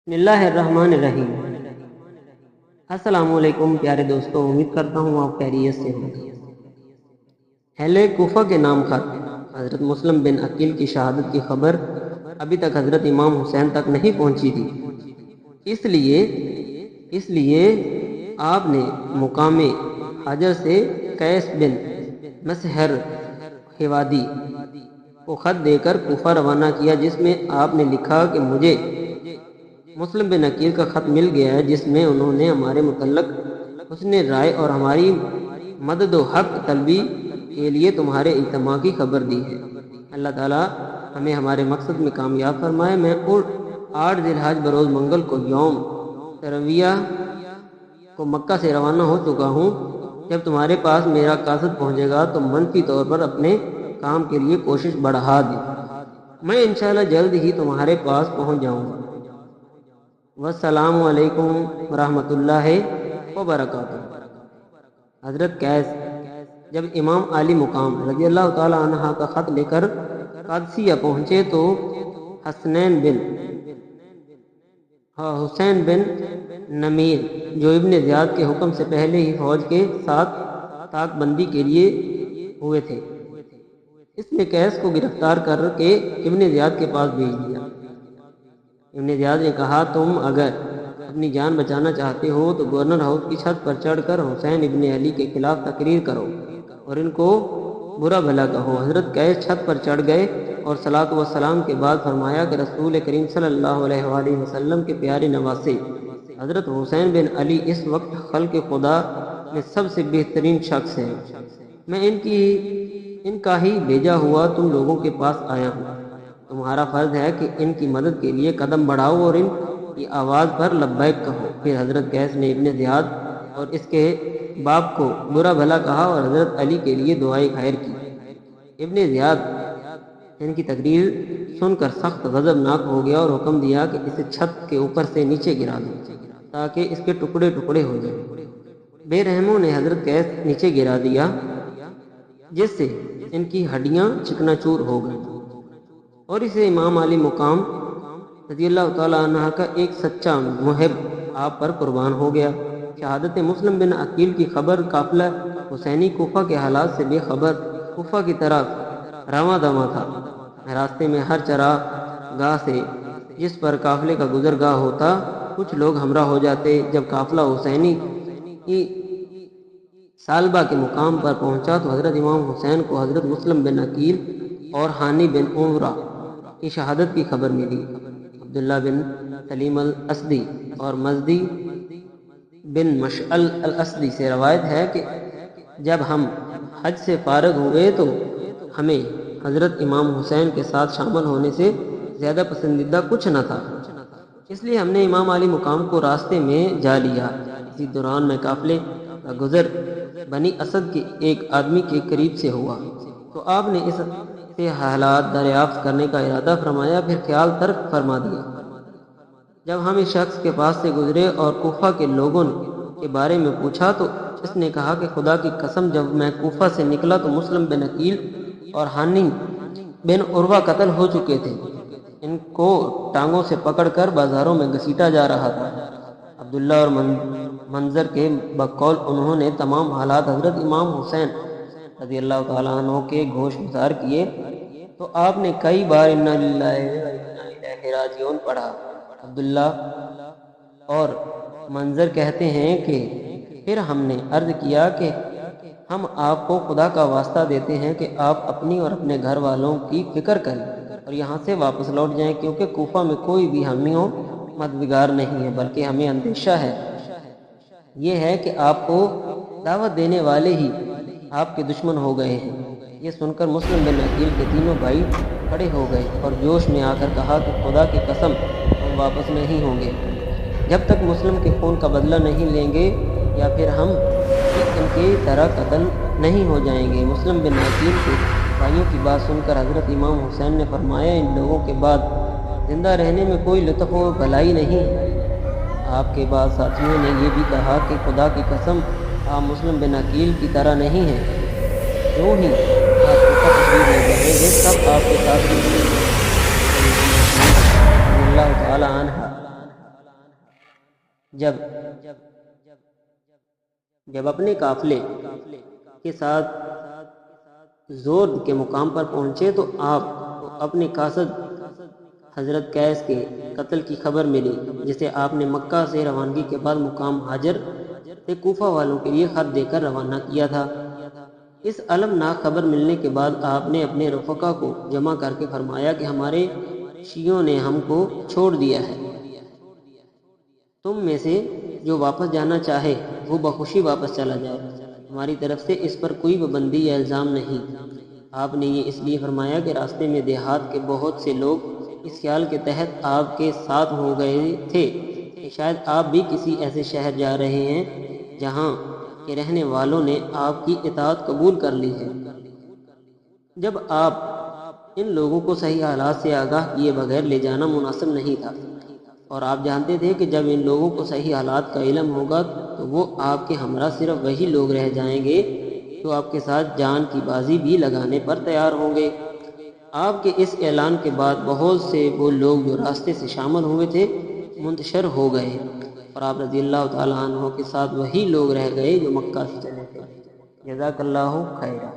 بسم اللہ الرحمن الرحیم۔ السلام علیکم پیارے دوستوں، امید کرتا ہوں آپ خیریت سے ہوں گے۔ اہل کوفہ کے نام خط حضرت مسلم بن عقیل کی شہادت کی خبر ابھی تک حضرت امام حسین تک نہیں پہنچی تھی، اس لیے آپ نے مقام حجر سے قیس بن مسہر حوادی کو خط دے کر کوفہ روانہ کیا، جس میں آپ نے لکھا کہ مجھے مسلم بن عقیل کا خط مل گیا ہے، جس میں انہوں نے ہمارے متعلق حسن رائے اور ہماری مدد و حق طلبی کے لیے تمہارے اجتماع کی خبر دی ہے۔ اللہ تعالیٰ ہمیں ہمارے مقصد میں کامیاب فرمائے۔ میں 8 ذی الحج بروز منگل کو یوم ترویہ کو مکہ سے روانہ ہو چکا ہوں۔ جب تمہارے پاس میرا قاصد پہنچے گا تو منفی طور پر اپنے کام کے لیے کوشش بڑھا دیں۔ میں انشاءاللہ جلد ہی تمہارے پاس پہنچ جاؤں گا۔ والسلام علیکم ورحمۃ اللہ وبرکاتہ۔ حضرت قیس جب امام علی مقام رضی اللہ تعالی عنہ کا خط لے کر قادسیہ پہنچے تو حسین بن نمیر، جو ابن زیاد کے حکم سے پہلے ہی فوج کے ساتھ طاق بندی کے لیے ہوئے تھے، اس نے قیس کو گرفتار کر کے ابن زیاد کے پاس بھیج دیا۔ ابن زیاد نے کہا، تم اگر اپنی جان بچانا چاہتے ہو تو گورنر ہاؤس کی چھت پر چڑھ کر حسین ابن علی کے خلاف تقریر کرو اور ان کو برا بھلا کہو۔ حضرت قیس چھت پر چڑھ گئے اور صلاۃ و سلام کے بعد فرمایا کہ رسول کریم صلی اللہ علیہ وآلہ وسلم کے پیارے نواسے حضرت حسین بن علی اس وقت خلق خدا میں سب سے بہترین شخص ہے۔ میں ان کا ہی بھیجا ہوا تم لوگوں کے پاس آیا ہوں۔ تمہارا فرض ہے کہ ان کی مدد کے لیے قدم بڑھاؤ اور ان کی آواز پر لبیک کہو۔ پھر حضرت قیس نے ابن زیاد اور اس کے باپ کو برا بھلا کہا اور حضرت علی کے لیے دعائے خیر کی۔ ابن زیاد ان کی تقریر سن کر سخت غضبناک ہو گیا اور حکم دیا کہ اسے چھت کے اوپر سے نیچے گرا دو تاکہ اس کے ٹکڑے ٹکڑے ہو جائیں۔ بے رحموں نے حضرت قیس نیچے گرا دیا، جس سے ان کی ہڈیاں چکنا چور ہو گئیں، اور اسے امام علی مقام رضی اللہ تعالیٰ عنہ کا ایک سچا محب آپ پر قربان ہو گیا۔ شہادت مسلم بن عقیل کی خبر قافلہ حسینی کوفہ کے حالات سے بے خبر کوفہ کی طرف رواں دواں تھا۔ راستے میں ہر چراغ گاہ سے جس پر قافلے کا گزرگاہ ہوتا کچھ لوگ ہمراہ ہو جاتے۔ جب قافلہ حسینی کی سالبہ کے مقام پر پہنچا تو حضرت امام حسین کو حضرت مسلم بن عقیل اور حانی بن عمرہ کی شہادت کی خبر ملی۔ عبداللہ بن سلیم الاسدی اور مزدی بن مشعل الاسدی سے روایت ہے کہ جب ہم حج سے فارغ ہوئے تو ہمیں حضرت امام حسین کے ساتھ شامل ہونے سے زیادہ پسندیدہ کچھ نہ تھا، اس لیے ہم نے امام علی مقام کو راستے میں جا لیا۔ اسی دوران میں قافلے کا گزر بنی اسد کے ایک آدمی کے قریب سے ہوا تو آپ نے اس سے حالات دریافت کرنے کا ارادہ فرمایا، پھر خیال ترک فرما دیا۔ جب ہم اس شخص کے پاس سے گزرے اور کوفہ کے لوگوں کے بارے میں پوچھا تو اس نے کہا کہ خدا کی قسم جب میں کوفہ سے نکلا تو مسلم بن عقیل اور حانی بن عروہ قتل ہو چکے تھے۔ ان کو ٹانگوں سے پکڑ کر بازاروں میں گھسیٹا جا رہا تھا۔ عبداللہ اور منظر کے بقول انہوں نے تمام حالات حضرت امام حسین رضی اللہ تعالیٰ عنہ کے گوش گزار کیے تو آپ نے کئی بار انا للہ و انا الیہ راجعون پڑھا۔ عبداللہ اور منظر کہتے ہیں کہ پھر ہم نے عرض کیا کہ ہم آپ کو خدا کا واسطہ دیتے ہیں کہ آپ اپنی اور اپنے گھر والوں کی فکر کریں اور یہاں سے واپس لوٹ جائیں، کیونکہ کوفہ میں کوئی بھی حامیوں مددگار نہیں ہے، بلکہ ہمیں اندیشہ ہے یہ ہے کہ آپ کو دعوت دینے والے ہی آپ کے دشمن ہو گئے ہیں۔ یہ سن کر مسلم بن عقیل کے تینوں بھائی کھڑے ہو گئے اور جوش میں آ کر کہا کہ خدا کی قسم ہم واپس نہیں ہوں گے جب تک مسلم کے خون کا بدلہ نہیں لیں گے یا پھر ہم ان کی طرح قتل نہیں ہو جائیں گے۔ مسلم بن عقیل کے بھائیوں کی بات سن کر حضرت امام حسین نے فرمایا، ان لوگوں کے بعد زندہ رہنے میں کوئی لطف و بھلائی نہیں ہے۔ آپ کے بعد ساتھیوں نے یہ بھی کہا کہ خدا کی قسم آپ مسلم بن عقیل کی طرح نہیں ہیں۔ جو ہی آپ کو تشریف لے جائیں گے سب آپ کے ساتھ رضی اللہ تعالی عنہ جب اپنے قافلے کے ساتھ زور کے مقام پر پہنچے تو آپ کو اپنے قاصد حضرت قیس کے قتل کی خبر ملی، جسے آپ نے مکہ سے روانگی کے بعد مقام حاجر سے کوفہ والوں کے لیے خط دے کر روانہ کیا تھا۔ اس المناک خبر ملنے کے بعد آپ نے اپنے رفقا کو جمع کر کے فرمایا کہ ہمارے شیعوں نے ہم کو چھوڑ دیا ہے، تم میں سے جو واپس جانا چاہے وہ بخوشی واپس چلا جائے، ہماری طرف سے اس پر کوئی پابندی یا الزام نہیں۔ آپ نے یہ اس لیے فرمایا کہ راستے میں دیہات کے بہت سے لوگ اس خیال کے تحت آپ کے ساتھ ہو گئے تھے کہ شاید آپ بھی کسی ایسے شہر جا رہے ہیں جہاں کے رہنے والوں نے آپ کی اطاعت قبول کر لی ہے۔ جب آپ ان لوگوں کو صحیح حالات سے آگاہ کیے بغیر لے جانا مناسب نہیں تھا، اور آپ جانتے تھے کہ جب ان لوگوں کو صحیح حالات کا علم ہوگا تو وہ آپ کے ہمراہ صرف وہی لوگ رہ جائیں گے جو آپ کے ساتھ جان کی بازی بھی لگانے پر تیار ہوں گے۔ آپ کے اس اعلان کے بعد بہت سے وہ لوگ جو راستے سے شامل ہوئے تھے منتشر ہو گئے، اور آپ رضی اللہ تعالیٰ عنہ کے ساتھ وہی لوگ رہ گئے جو مکہ سے چلے تھے۔ جزاک اللہ خیرہ۔